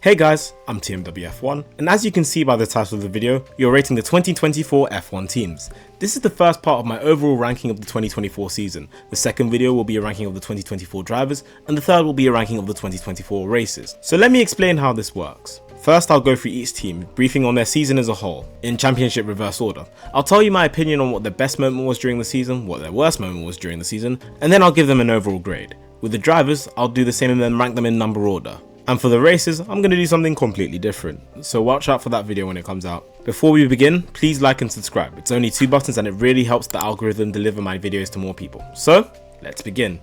Hey guys, I'm TMWF1, and as you can see by the title of the video, you're rating the 2024 F1 teams. This is the first part of my overall ranking of the 2024 season. The second video will be a ranking of the 2024 drivers, and the third will be a ranking of the 2024 races. So let me explain how this works. First, I'll go through each team, briefing on their season as a whole, in championship reverse order. I'll tell you my opinion on what their best moment was during the season, what their worst moment was during the season, and then I'll give them an overall grade. With the drivers, I'll do the same and then rank them in number order. And for the races, I'm going to do something completely different, so watch out for that video when it comes out. Before we begin, please like and subscribe. It's only 2 buttons and it really helps the algorithm deliver my videos to more people. So, let's begin.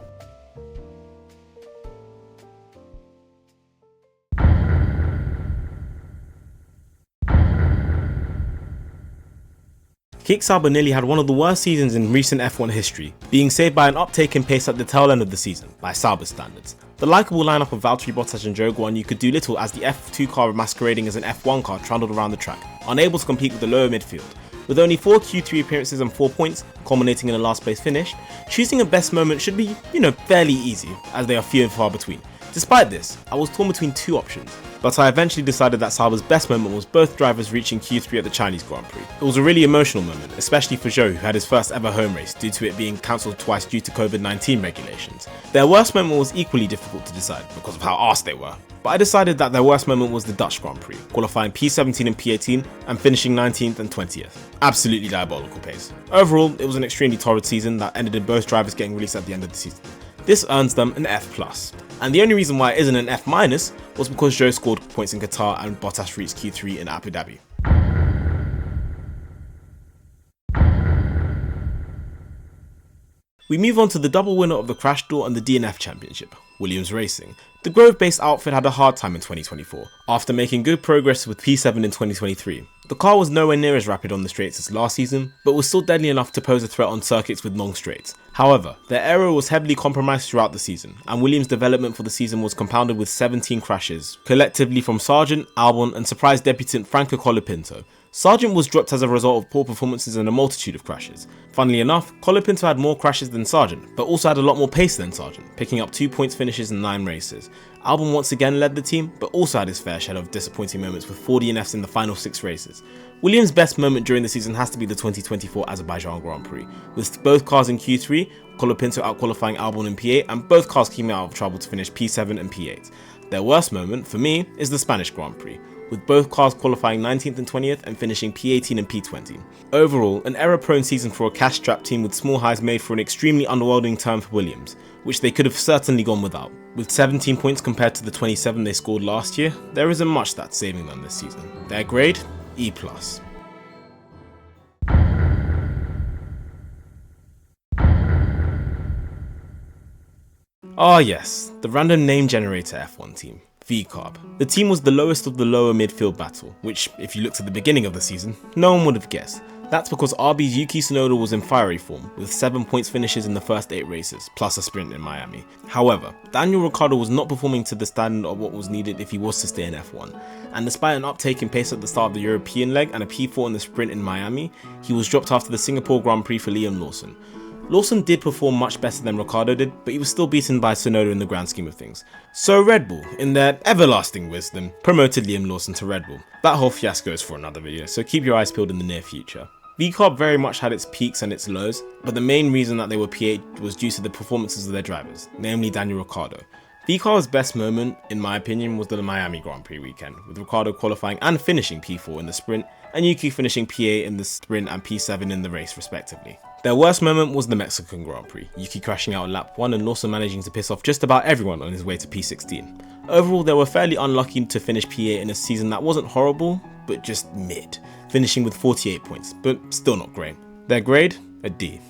Kik Sauber nearly had one of the worst seasons in recent F1 history, being saved by an uptake in pace at the tail end of the season, by Sauber standards. The likeable lineup of Valtteri Bottas and Zhou Guan could do little as the F2 car masquerading as an F1 car trundled around the track, unable to compete with the lower midfield. With only 4 Q3 appearances and 4 points, culminating in a last place finish, choosing a best moment should be, fairly easy, as they are few and far between. Despite this, I was torn between 2 options, but I eventually decided that Sauber's best moment was both drivers reaching Q3 at the Chinese Grand Prix. It was a really emotional moment, especially for Zhou, who had his first ever home race due to it being cancelled twice due to COVID-19 regulations. Their worst moment was equally difficult to decide because of how arsed they were, but I decided that their worst moment was the Dutch Grand Prix, qualifying P17 and P18 and finishing 19th and 20th. Absolutely diabolical pace. Overall, it was an extremely torrid season that ended in both drivers getting released at the end of the season. This earns them an F+. And the only reason why it isn't an F- was because Zhou scored points in Qatar and Bottas reached Q3 in Abu Dhabi. We move on to the double winner of the Crash Door and the DNF Championship, Williams Racing. The Grove-based outfit had a hard time in 2024, after making good progress with P7 in 2023. The car was nowhere near as rapid on the straights as last season, but was still deadly enough to pose a threat on circuits with long straights. However, their aero was heavily compromised throughout the season, and Williams' development for the season was compounded with 17 crashes, collectively from Sargent, Albon and surprise debutant Franco Colapinto. Sargent was dropped as a result of poor performances and a multitude of crashes. Funnily enough, Colapinto had more crashes than Sargent, but also had a lot more pace than Sargent, picking up 2 points finishes in 9 races. Albon once again led the team, but also had his fair share of disappointing moments with 4 DNFs in the final 6 races. Williams' best moment during the season has to be the 2024 Azerbaijan Grand Prix, with both cars in Q3, Colapinto outqualifying Albon in P8 and both cars came out of trouble to finish P7 and P8. Their worst moment, for me, is the Spanish Grand Prix, with both cars qualifying 19th and 20th and finishing P18 and P20. Overall, an error-prone season for a cash-strapped team with small highs made for an extremely underwhelming term for Williams, which they could have certainly gone without. With 17 points compared to the 27 they scored last year, there isn't much that's saving them this season. Their grade? E+. Ah yes, the random name generator F1 team. VCarb. The team was the lowest of the lower midfield battle, which, if you looked at the beginning of the season, no one would have guessed. That's because RB's Yuki Tsunoda was in fiery form, with 7 points finishes in the first 8 races, plus a sprint in Miami. However, Daniel Ricciardo was not performing to the standard of what was needed if he was to stay in F1, and despite an uptake in pace at the start of the European leg and a P4 in the sprint in Miami, he was dropped after the Singapore Grand Prix for Liam Lawson. Lawson did perform much better than Ricciardo did, but he was still beaten by Tsunoda in the grand scheme of things. So Red Bull, in their everlasting wisdom, promoted Liam Lawson to Red Bull. That whole fiasco is for another video, so keep your eyes peeled in the near future. VCarb very much had its peaks and its lows, but the main reason that they were P8 was due to the performances of their drivers, namely Daniel Ricciardo. VCarb's best moment, in my opinion, was the Miami Grand Prix weekend, with Ricciardo qualifying and finishing P4 in the sprint, and Yuki finishing P8 in the sprint and P7 in the race respectively. Their worst moment was the Mexican Grand Prix, Yuki crashing out on lap 1 and Lawson managing to piss off just about everyone on his way to P16. Overall, they were fairly unlucky to finish P8 in a season that wasn't horrible, but just mid, finishing with 48 points, but still not great. Their grade? A D.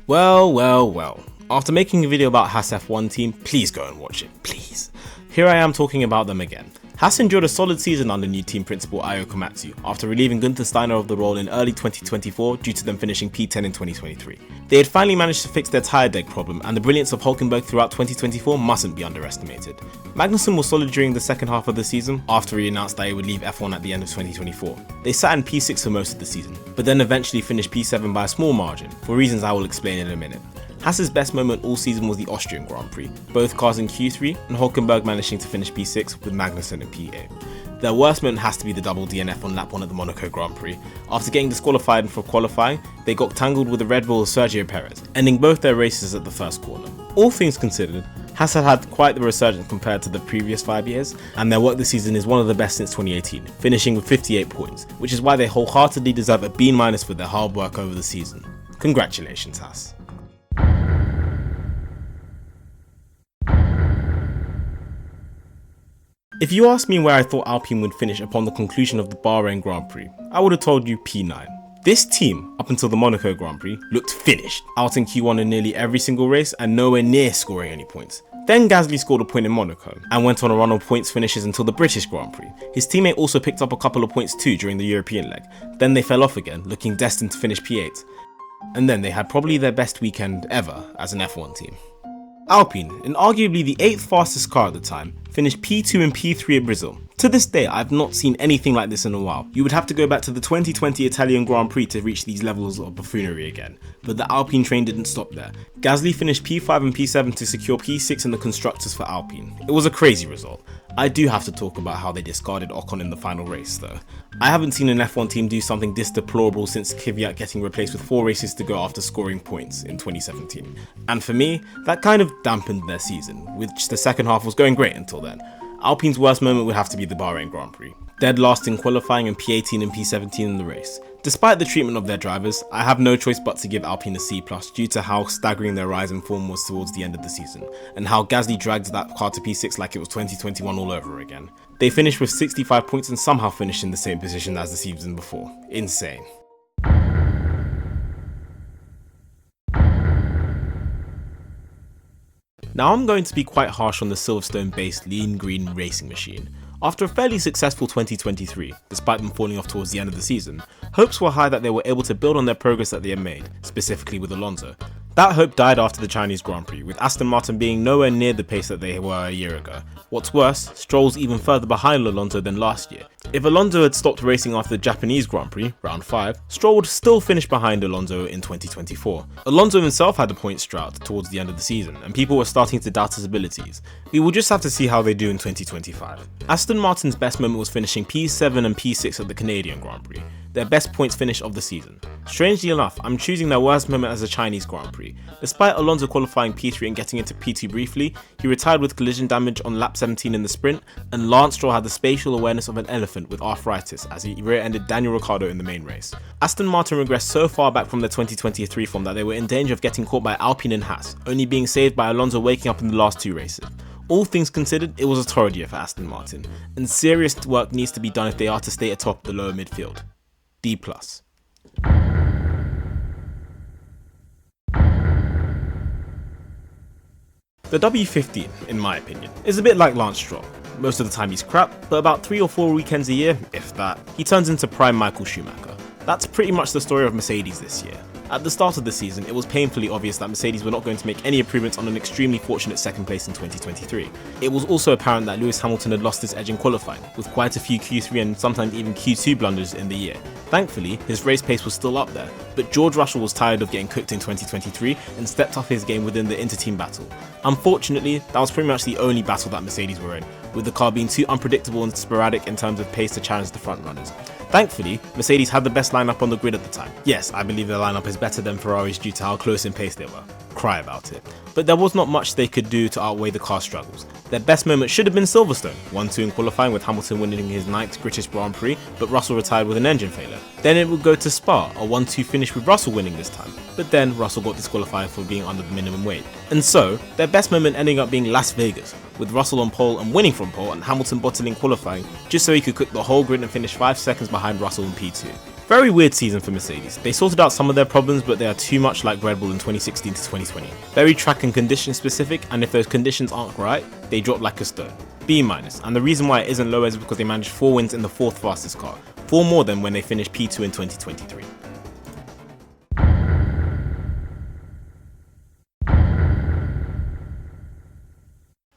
Well. After making a video about Haas F1 team, please go and watch it, please. Here I am talking about them again. Haas endured a solid season under new team principal Ayo Komatsu after relieving Gunther Steiner of the role in early 2024 due to them finishing P10 in 2023. They had finally managed to fix their tyre deg problem, and the brilliance of Hülkenberg throughout 2024 mustn't be underestimated. Magnussen was solid during the second half of the season after he announced that he would leave F1 at the end of 2024. They sat in P6 for most of the season, but then eventually finished P7 by a small margin, for reasons I will explain in a minute. Haas's best moment all season was the Austrian Grand Prix, both cars in Q3 and Hülkenberg managing to finish P6 with Magnussen in P8. Their worst moment has to be the double DNF on lap 1 at the Monaco Grand Prix. After getting disqualified for qualifying, they got tangled with the Red Bull's Sergio Perez, ending both their races at the first corner. All things considered, Haas had quite the resurgence compared to the previous 5 years, and their work this season is one of the best since 2018, finishing with 58 points, which is why they wholeheartedly deserve a B- for their hard work over the season. Congratulations, Haas. If you asked me where I thought Alpine would finish upon the conclusion of the Bahrain Grand Prix, I would have told you P9. This team, up until the Monaco Grand Prix, looked finished, out in Q1 in nearly every single race and nowhere near scoring any points. Then Gasly scored a point in Monaco, and went on a run of points finishes until the British Grand Prix. His teammate also picked up a couple of points too during the European leg, then they fell off again, looking destined to finish P8. And then they had probably their best weekend ever as an F1 team. Alpine, in arguably the 8th fastest car at the time, finished P2 and P3 at Brazil. To this day, I've not seen anything like this in a while. You would have to go back to the 2020 Italian Grand Prix to reach these levels of buffoonery again. But the Alpine train didn't stop there. Gasly finished P5 and P7 to secure P6 in the constructors for Alpine. It was a crazy result. I do have to talk about how they discarded Ocon in the final race though. I haven't seen an F1 team do something this deplorable since Kvyat getting replaced with 4 races to go after scoring points in 2017. And for me, that kind of dampened their season, which the second half was going great until then. Alpine's worst moment would have to be the Bahrain Grand Prix. Dead last in qualifying and P18 and P17 in the race. Despite the treatment of their drivers, I have no choice but to give Alpine a C+ due to how staggering their rise in form was towards the end of the season, and how Gasly dragged that car to P6 like it was 2021 all over again. They finished with 65 points and somehow finished in the same position as the season before. Insane. Now I'm going to be quite harsh on the Silverstone-based Lean Green racing machine. After a fairly successful 2023, despite them falling off towards the end of the season, hopes were high that they were able to build on their progress that they had made, specifically with Alonso. That hope died after the Chinese Grand Prix, with Aston Martin being nowhere near the pace that they were a year ago. What's worse, Stroll's even further behind Alonso than last year. If Alonso had stopped racing after the Japanese Grand Prix, round 5, Stroll would still finish behind Alonso in 2024. Alonso himself had a points drought towards the end of the season, and people were starting to doubt his abilities. We will just have to see how they do in 2025. Aston Martin's best moment was finishing P7 and P6 at the Canadian Grand Prix, their best points finish of the season. Strangely enough, I'm choosing their worst moment as a Chinese Grand Prix. Despite Alonso qualifying P3 and getting into P2 briefly, he retired with collision damage on lap 17 in the sprint, and Lance Stroll had the spatial awareness of an elephant with arthritis as he rear-ended Daniel Ricciardo in the main race. Aston Martin regressed so far back from their 2023 form that they were in danger of getting caught by Alpine and Haas, only being saved by Alonso waking up in the last 2 races. All things considered, it was a torrid year for Aston Martin, and serious work needs to be done if they are to stay atop the lower midfield. D+. The W15, in my opinion, is a bit like Lance Stroll. Most of the time he's crap, but about 3 or 4 weekends a year, if that, he turns into prime Michael Schumacher. That's pretty much the story of Mercedes this year. At the start of the season, it was painfully obvious that Mercedes were not going to make any improvements on an extremely fortunate second place in 2023. It was also apparent that Lewis Hamilton had lost his edge in qualifying, with quite a few Q3 and sometimes even Q2 blunders in the year. Thankfully, his race pace was still up there, but George Russell was tired of getting cooked in 2023 and stepped up his game within the inter-team battle. Unfortunately, that was pretty much the only battle that Mercedes were in, with the car being too unpredictable and sporadic in terms of pace to challenge the front runners. Thankfully, Mercedes had the best lineup on the grid at the time. Yes, I believe their lineup is better than Ferrari's due to how close in pace they were. Cry about it. But there was not much they could do to outweigh the car's struggles. Their best moment should have been Silverstone, 1-2 in qualifying with Hamilton winning his 9th British Grand Prix, but Russell retired with an engine failure. Then it would go to Spa, a 1-2 finish with Russell winning this time, but then Russell got disqualified for being under the minimum weight. And so, their best moment ending up being Las Vegas, with Russell on pole and winning from pole and Hamilton bottling qualifying just so he could cook the whole grid and finish 5 seconds behind Russell in P2. Very weird season for Mercedes. They sorted out some of their problems, but they are too much like Red Bull in 2016 to 2020. Very track and condition specific, and if those conditions aren't right, they drop like a stone. B-, and the reason why it isn't lower is because they managed 4 wins in the 4th fastest car, 4 more than when they finished P2 in 2023.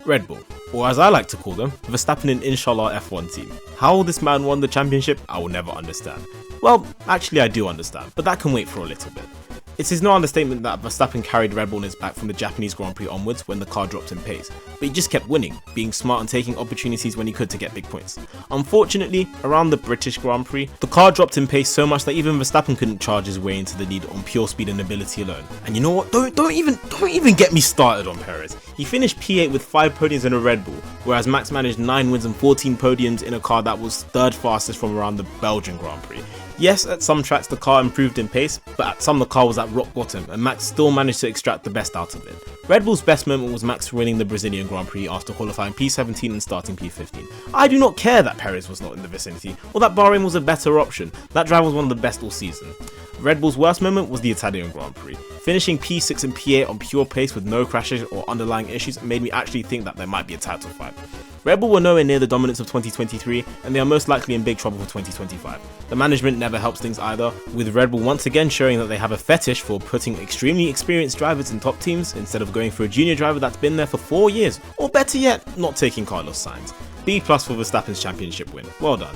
Red Bull, or as I like to call them, Verstappen and Inshallah F1 team. How this man won the championship, I will never understand. Well, actually I do understand, but that can wait for a little bit. It is no understatement that Verstappen carried Red Bull on his back from the Japanese Grand Prix onwards when the car dropped in pace, but he just kept winning, being smart and taking opportunities when he could to get big points. Unfortunately, around the British Grand Prix, the car dropped in pace so much that even Verstappen couldn't charge his way into the lead on pure speed and ability alone. And you know what? Don't even get me started on Perez. He finished P8 with 5 podiums in a Red Bull, whereas Max managed 9 wins and 14 podiums in a car that was 3rd fastest from around the Belgian Grand Prix. Yes, at some tracks the car improved in pace, but at some the car was at rock bottom and Max still managed to extract the best out of it. Red Bull's best moment was Max winning the Brazilian Grand Prix after qualifying P17 and starting P15. I do not care that Perez was not in the vicinity, or that Bahrain was a better option. That drive was one of the best all season. Red Bull's worst moment was the Italian Grand Prix. Finishing P6 and P8 on pure pace with no crashes or underlying issues made me actually think that there might be a title fight. Red Bull were nowhere near the dominance of 2023 and they are most likely in big trouble for 2025. The management never helps things either, with Red Bull once again showing that they have a fetish for putting extremely experienced drivers in top teams instead of going for a junior driver that's been there for 4 years, or better yet, not taking Carlos Sainz. B+ for Verstappen's championship win. Well done.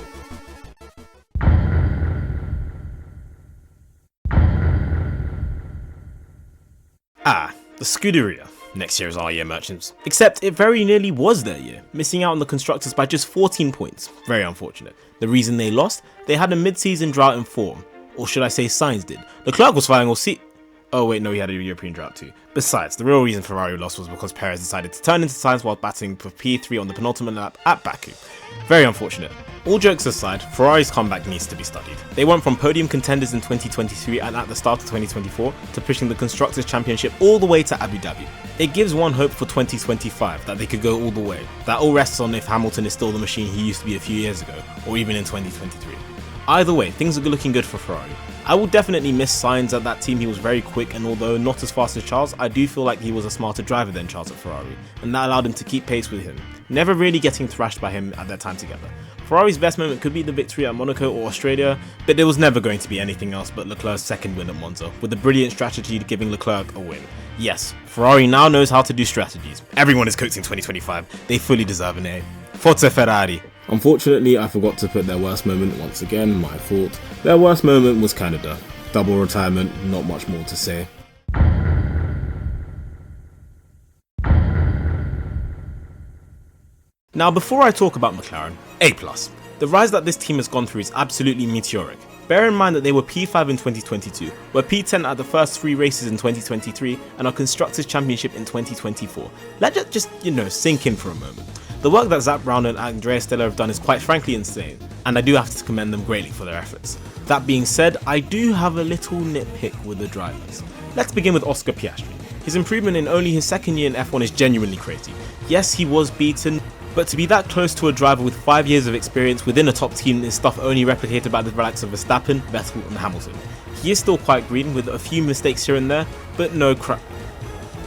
The Scuderia. Next year is our year, merchants. Except it very nearly was their year, missing out on the constructors by just 14 points. Very unfortunate. The reason they lost? They had a mid-season drought in form. Or should I say Sainz did. Leclerc was flying all Oh wait, no, he had a European drought too. Besides, the real reason Ferrari lost was because Perez decided to turn into Sainz while battling for P3 on the penultimate lap at Baku. Very unfortunate. All jokes aside, Ferrari's comeback needs to be studied. They went from podium contenders in 2023 and at the start of 2024 to pushing the Constructors' Championship all the way to Abu Dhabi. It gives one hope for 2025 that they could go all the way. That all rests on if Hamilton is still the machine he used to be a few years ago, or even in 2023. Either way, things are looking good for Ferrari. I will definitely miss Sainz at that team. He was very quick, and although not as fast as Charles, I do feel like he was a smarter driver than Charles at Ferrari, and that allowed him to keep pace with him, never really getting thrashed by him at their time together. Ferrari's best moment could be the victory at Monaco or Australia, but there was never going to be anything else but Leclerc's second win at Monza, with a brilliant strategy giving Leclerc a win. Yes, Ferrari now knows how to do strategies. Everyone is coaxing 2025, they fully deserve an A. Forza Ferrari. Unfortunately, I forgot to put their worst moment once again, my fault. Their worst moment was Canada. Double retirement, not much more to say. Now before I talk about McLaren, A+. The rise that this team has gone through is absolutely meteoric. Bear in mind that they were P5 in 2022, were P10 at the first 3 races in 2023, and are Constructors' Championship in 2024. Let that just, sink in for a moment. The work that Zach Brown and Andrea Stella have done is quite frankly insane, and I do have to commend them greatly for their efforts. That being said, I do have a little nitpick with the drivers. Let's begin with Oscar Piastri. His improvement in only his second year in F1 is genuinely crazy. Yes, he was beaten, but to be that close to a driver with 5 years of experience within a top team is stuff only replicated by the likes of Verstappen, Vettel and Hamilton. He is still quite green with a few mistakes here and there, but no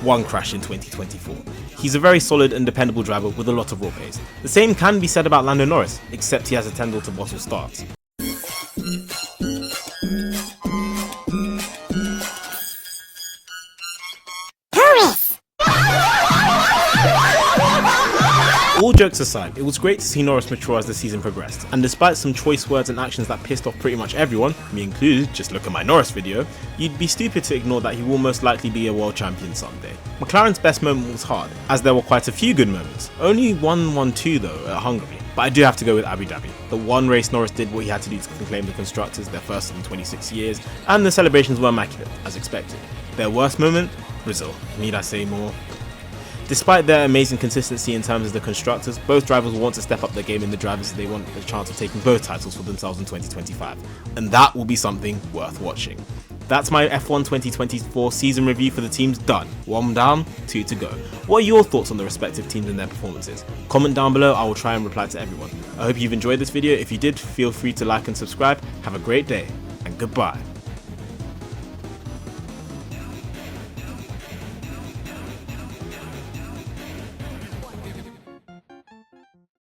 one crash in 2024. He's a very solid and dependable driver with a lot of raw pace. The same can be said about Lando Norris, except he has a tendril to bottle starts. All jokes aside, it was great to see Norris mature as the season progressed, and despite some choice words and actions that pissed off pretty much everyone, me included, just look at my Norris video, you'd be stupid to ignore that he will most likely be a world champion someday. McLaren's best moment was hard, as there were quite a few good moments. Only 1-1-2 though at Hungary, but I do have to go with Abu Dhabi. The one race Norris did what he had to do to claim the Constructors, their first in 26 years, and the celebrations were immaculate, as expected. Their worst moment? Brazil. Need I say more? Despite their amazing consistency in terms of the Constructors, both drivers will want to step up their game in the drivers if they want the chance of taking both titles for themselves in 2025, and that will be something worth watching. That's my F1 2024 season review for the teams done. 1 down, 2 to go. What are your thoughts on the respective teams and their performances? Comment down below, I will try and reply to everyone. I hope you've enjoyed this video. If you did, feel free to like and subscribe. Have a great day, and goodbye.